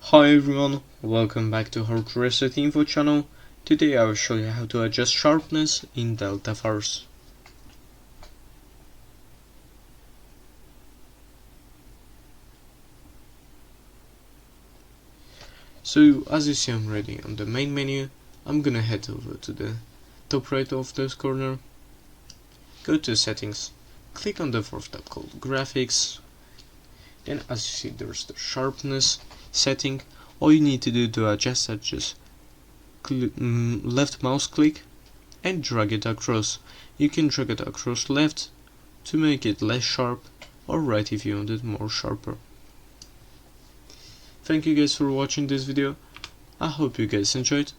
Hi everyone, welcome back to HardReset.Info channel. Today I will show you how to adjust sharpness in Delta Force. So as you see, I'm ready on the main menu. I'm gonna head over to the top right of this corner, go to settings, click on the fourth tab called graphics. Then as you see, there's the sharpness setting. All you need to do to adjust that, just left mouse click and drag it across. You can drag it across left to make it less sharp, or right if you want it more sharper. Thank you guys for watching this video. I hope you guys enjoyed.